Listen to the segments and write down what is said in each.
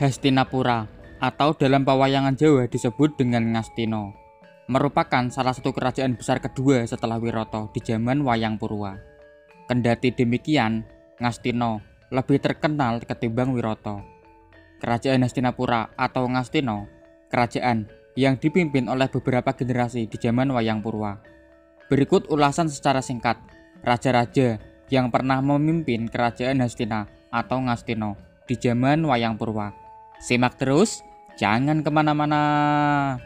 Hastinapura atau dalam pewayangan Jawa disebut dengan Ngastina, merupakan salah satu kerajaan besar kedua setelah Wirata di zaman Wayang Purwa. Kendati demikian, Ngastina lebih terkenal ketimbang Wirata. Kerajaan Hastinapura atau Ngastina, kerajaan yang dipimpin oleh beberapa generasi di zaman Wayang Purwa. Berikut ulasan secara singkat raja-raja yang pernah memimpin kerajaan Hastina atau Ngastina di zaman Wayang Purwa. Simak terus, jangan kemana-mana.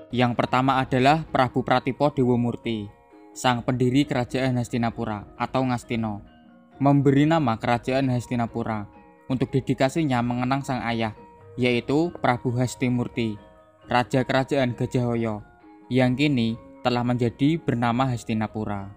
Yang pertama adalah Prabu Pratipo Dewamurti, sang pendiri kerajaan Hastinapura atau Ngastina, memberi nama kerajaan Hastinapura untuk dedikasinya mengenang sang ayah, yaitu Prabu Hastimurti, raja kerajaan Gajahhoya, yang kini telah menjadi bernama Hastinapura.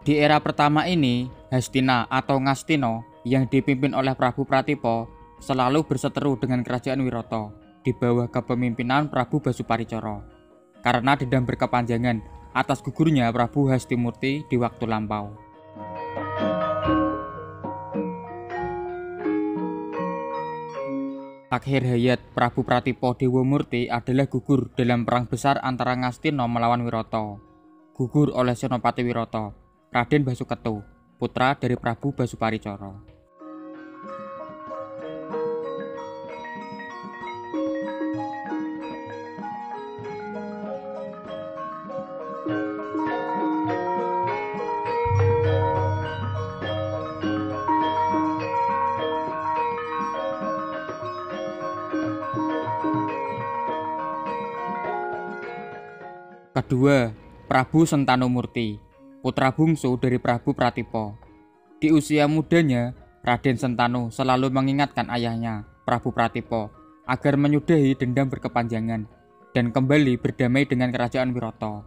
Di era pertama ini, Hastina atau Ngastina yang dipimpin oleh Prabu Pratipo selalu berseteru dengan kerajaan Wirata di bawah kepemimpinan Prabu Basuparicoro karena dendam berkepanjangan atas gugurnya Prabu Hastimurti di waktu lampau. Akhir hayat Prabu Pratipo Dewamurti adalah gugur dalam perang besar antara Ngastina melawan Wirata. Gugur oleh Senopati Wirata, Raden Basuketu, putra dari Prabu Basuparicoro. Kedua, Prabu Sentanumurti, putra bungsu dari Prabu Pratipo. Di usia mudanya, Raden Sentanu selalu mengingatkan ayahnya, Prabu Pratipo, agar menyudahi dendam berkepanjangan dan kembali berdamai dengan kerajaan Wirata.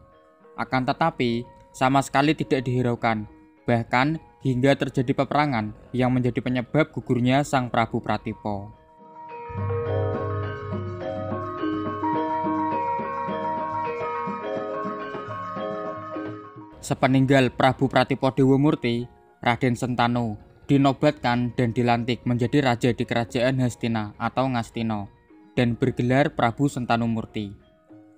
Akan tetapi, sama sekali tidak dihiraukan, bahkan hingga terjadi peperangan yang menjadi penyebab gugurnya sang Prabu Pratipo. Sepeninggal Prabu Pratipo Dewamurti, Raden Sentanu dinobatkan dan dilantik menjadi raja di kerajaan Hastina atau Ngastina dan bergelar Prabu Sentanumurti.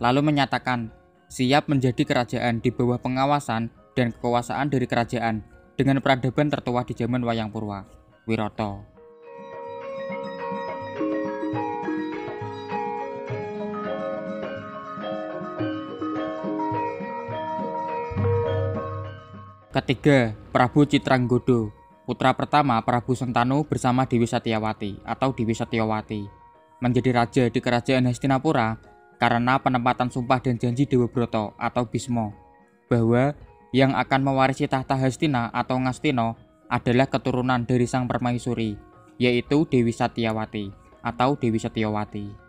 Lalu menyatakan siap menjadi kerajaan di bawah pengawasan dan kekuasaan dari kerajaan dengan peradaban tertua di zaman Wayang Purwa, Wirata. Ketiga, Prabu Citranggoda, putra pertama Prabu Sentanu bersama Dewi Satyawati atau Dewi Satyawati, menjadi raja di kerajaan Hastinapura karena penempatan sumpah dan janji Dewabrata atau Bisma bahwa yang akan mewarisi tahta Hastina atau Ngastina adalah keturunan dari sang permaisuri, yaitu Dewi Satyawati atau Dewi Satyawati.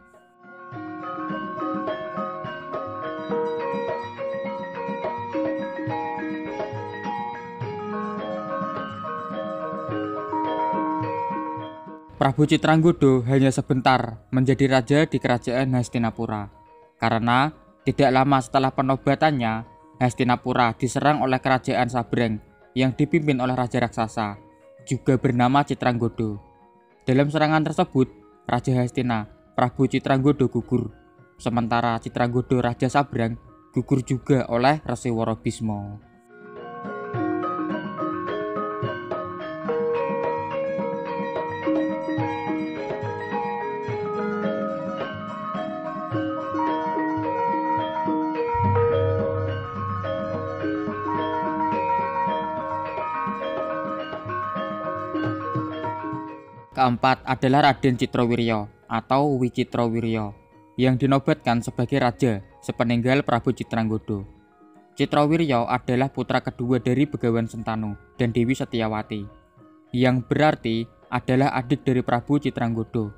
Prabu Citranggoda hanya sebentar menjadi raja di kerajaan Hastinapura karena tidak lama setelah penobatannya, Hastinapura diserang oleh kerajaan Sabrang yang dipimpin oleh raja raksasa juga bernama Citranggoda. Dalam serangan tersebut, Raja Hastina, Prabu Citranggoda gugur, sementara Citranggoda Raja Sabrang gugur juga oleh Resiwara Bisma. Keempat adalah Raden Citrowirya atau Wicitrawirya yang dinobatkan sebagai raja sepeninggal Prabu Citranggoda. Citrowirya adalah putra kedua dari Begawan Sentanu dan Dewi Satyawati, yang berarti adalah adik dari Prabu Citranggoda,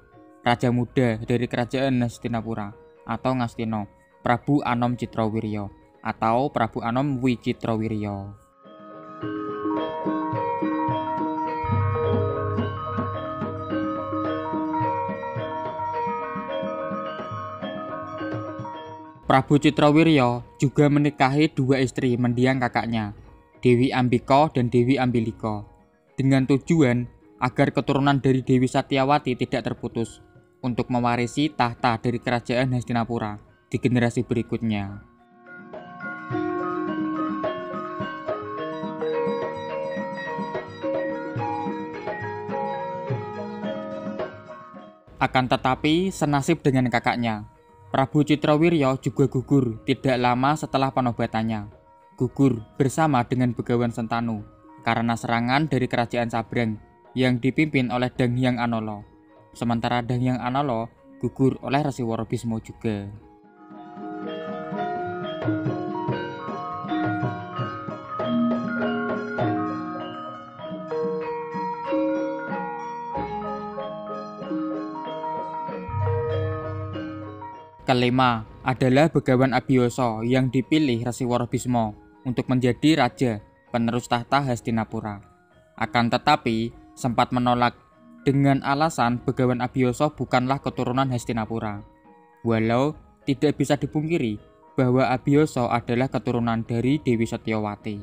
raja muda dari kerajaan Hastinapura atau Ngastina, Prabu Anom Citrowirya atau Prabu Anom Wicitrawirya. Prabu Citrawirya juga menikahi dua istri mendiang kakaknya, Dewi Ambika dan Dewi Ambilika, dengan tujuan agar keturunan dari Dewi Satyawati tidak terputus untuk mewarisi tahta dari kerajaan Hastinapura di generasi berikutnya. Akan tetapi senasib dengan kakaknya, Prabu Citrawirya juga gugur tidak lama setelah penobatannya. Gugur bersama dengan Begawan Sentanu karena serangan dari kerajaan Sabrang yang dipimpin oleh Danghyang Anala. Sementara Danghyang Anala gugur oleh Rasiwara Bisma juga. Kelima adalah Begawan Abiyasa yang dipilih Rasiwara Bisma untuk menjadi raja penerus tahta Hastinapura. Akan tetapi sempat menolak dengan alasan Begawan Abiyasa bukanlah keturunan Hastinapura. Walau tidak bisa dipungkiri bahwa Abiyasa adalah keturunan dari Dewi Satyawati.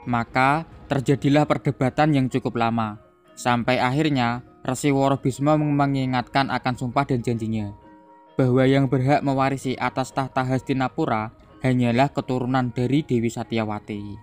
Maka terjadilah perdebatan yang cukup lama, sampai akhirnya Rasiwara Bisma mengingatkan akan sumpah dan janjinya bahwa yang berhak mewarisi atas tahta Hastinapura hanyalah keturunan dari Dewi Satyawati.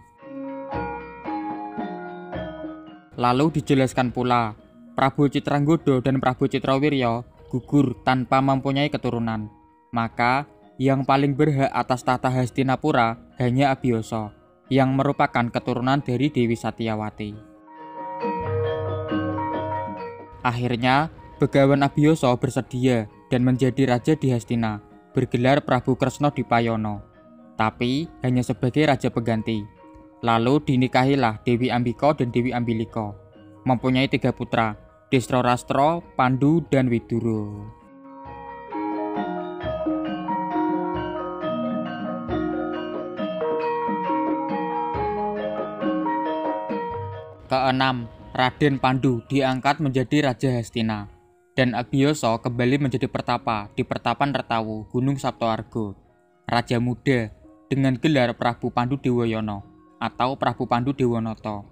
Lalu dijelaskan pula, Prabu Citranggoda dan Prabu Citrawirya gugur tanpa mempunyai keturunan. Maka yang paling berhak atas tahta Hastinapura hanya Abiyasa, yang merupakan keturunan dari Dewi Satyawati. Akhirnya, Begawan Abiyasa bersedia dan menjadi raja di Hastina, bergelar Prabu Kresna Dipayana, tapi hanya sebagai raja pengganti. Lalu dinikahilah Dewi Ambika dan Dewi Ambilika, mempunyai 3 putra, Drestharastra, Pandu, dan Widura. Keenam, Raden Pandu diangkat menjadi Raja Hastina, dan Abiyasa kembali menjadi pertapa di Pertapan Retawu, Gunung Saptaarga, raja muda dengan gelar Prabu Pandu Dewayana atau Prabu Pandu Dewanata,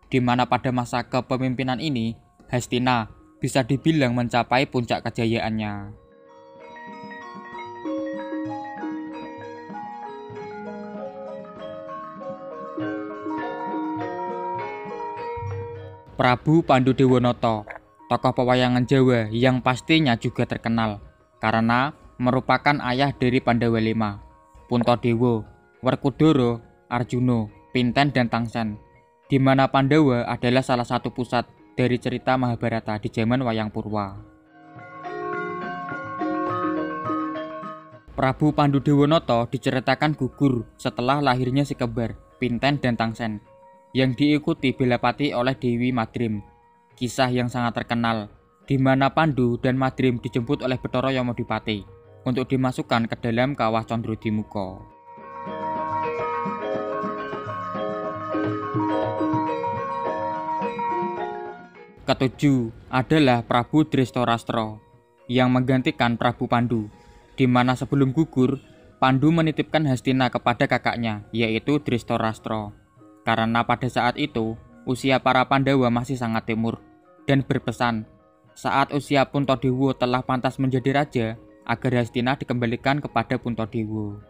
di mana pada masa kepemimpinan ini Hastina bisa dibilang mencapai puncak kejayaannya. Prabu Pandu Dewanata, tokoh pewayangan Jawa yang pastinya juga terkenal karena merupakan ayah dari Pandawa 5, Puntadewa, Werkudara, Arjuna, Pinten, dan Tangsen, di mana Pandawa adalah salah satu pusat dari cerita Mahabharata di zaman Wayang Purwa. Prabu Pandu Dewanata diceritakan gugur setelah lahirnya si kembar Pinten dan Tangsen, yang diikuti Belapati oleh Dewi Madrim. Kisah yang sangat terkenal, di mana Pandu dan Madrim dijemput oleh Bathara Yamadipati untuk dimasukkan ke dalam kawah Candradimukha. Ketujuh adalah Prabu Drestharastra yang menggantikan Prabu Pandu, di mana sebelum gugur, Pandu menitipkan Hastina kepada kakaknya, yaitu Drestharastra. Karena pada saat itu, usia para Pandawa masih sangat timur, dan berpesan, saat usia Puntadewa telah pantas menjadi raja, agar Hastina dikembalikan kepada Puntadewa.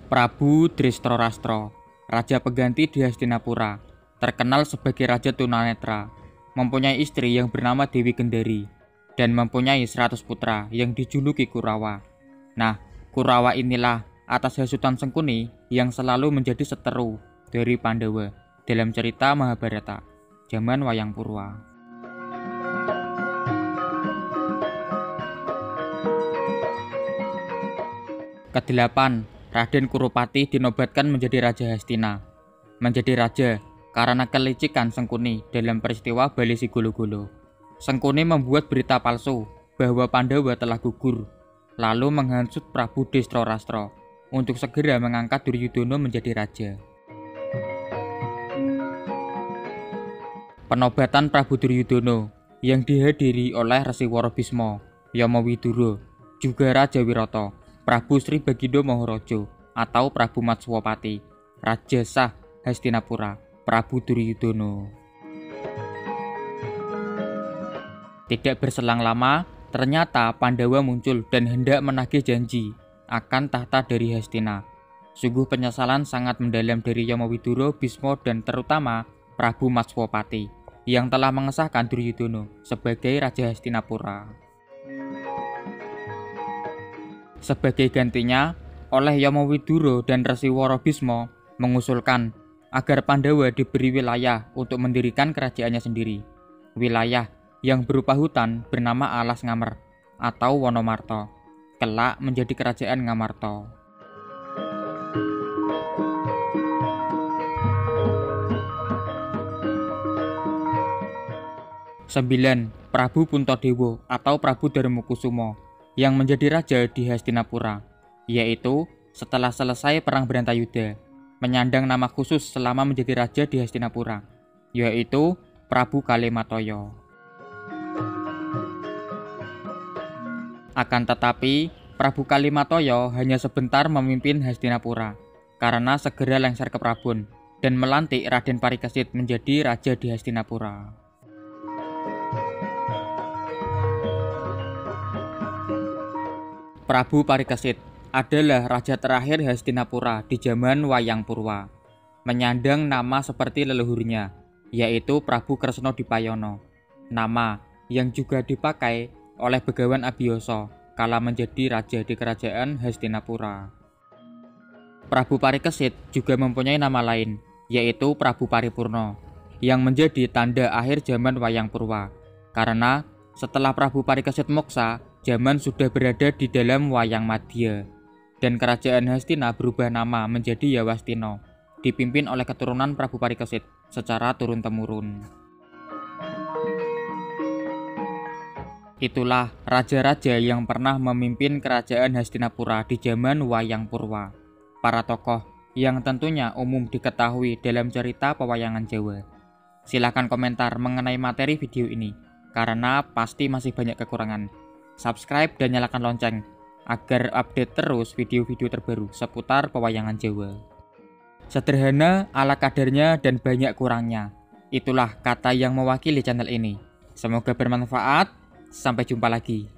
Prabu Drestharastra, raja pengganti di Hastinapura, terkenal sebagai raja tunanetra, mempunyai istri yang bernama Dewi Gendari, dan mempunyai 100 putra yang dijuluki Kurawa. Nah, Kurawa inilah atas hasutan Sengkuni yang selalu menjadi seteru dari Pandawa dalam cerita Mahabharata zaman Wayang Purwa. Kedelapan, Raden Kurupati dinobatkan menjadi Raja Hastina. Menjadi raja karena kelicikan Sengkuni dalam peristiwa Bali Sigolo-golo. Sengkuni membuat berita palsu bahwa Pandawa telah gugur, lalu menghasut Prabu Drestharastra untuk segera mengangkat Duryudana menjadi raja. penobatan Prabu Duryudono yang dihadiri oleh Resi Worobisma, Yama Widura, juga Raja Wirata, Prabu Sri Bagindo Maharaja atau Prabu Matswapati, Raja Sah Hastinapura, Prabu Duryudono. Tidak berselang lama, ternyata Pandawa muncul dan hendak menagih janji akan tahta dari Hastina. Sungguh penyesalan sangat mendalam dari Yama Widura, Bisma dan terutama Prabu Matswapati yang telah mengesahkan Duryudono sebagai Raja Hastinapura. Sebagai gantinya, oleh Yama Widura dan Resi Worobisma mengusulkan agar Pandawa diberi wilayah untuk mendirikan kerajaannya sendiri. Wilayah yang berupa hutan bernama Alas Ngamer atau Wonomarta, kelak menjadi Kerajaan Ngamarta. Sembilan, Prabu Puntadewa atau Prabu Darmakusuma yang menjadi raja di Hastinapura, yaitu setelah selesai Perang Bharantayuda, menyandang nama khusus selama menjadi raja di Hastinapura, yaitu Prabu Kalemataya. Akan tetapi, Prabu Kalemataya hanya sebentar memimpin Hastinapura karena segera lengser ke Prabon dan melantik Raden Parikesit menjadi raja di Hastinapura. Prabu Parikesit adalah raja terakhir Hastinapura di zaman Wayang Purwa, menyandang nama seperti leluhurnya, yaitu Prabu Kresna Dipayana, nama yang juga dipakai oleh Begawan Abiyasa kala menjadi raja di Kerajaan Hastinapura. Prabu Parikesit juga mempunyai nama lain, yaitu Prabu Paripurna, yang menjadi tanda akhir zaman Wayang Purwa, karena setelah Prabu Parikesit moksa, zaman sudah berada di dalam Wayang Madya, dan Kerajaan Hastina berubah nama menjadi Yawastina, dipimpin oleh keturunan Prabu Parikesit secara turun-temurun. Itulah raja-raja yang pernah memimpin Kerajaan Hastinapura di zaman Wayang Purwa. Para tokoh yang tentunya umum diketahui dalam cerita pewayangan Jawa. Silahkan komentar mengenai materi video ini, karena pasti masih banyak kekurangan. Subscribe dan nyalakan lonceng agar update terus video-video terbaru seputar pewayangan Jawa. Sederhana, ala kadarnya, dan banyak kurangnya. Itulah kata yang mewakili channel ini. Semoga bermanfaat. Sampai jumpa lagi.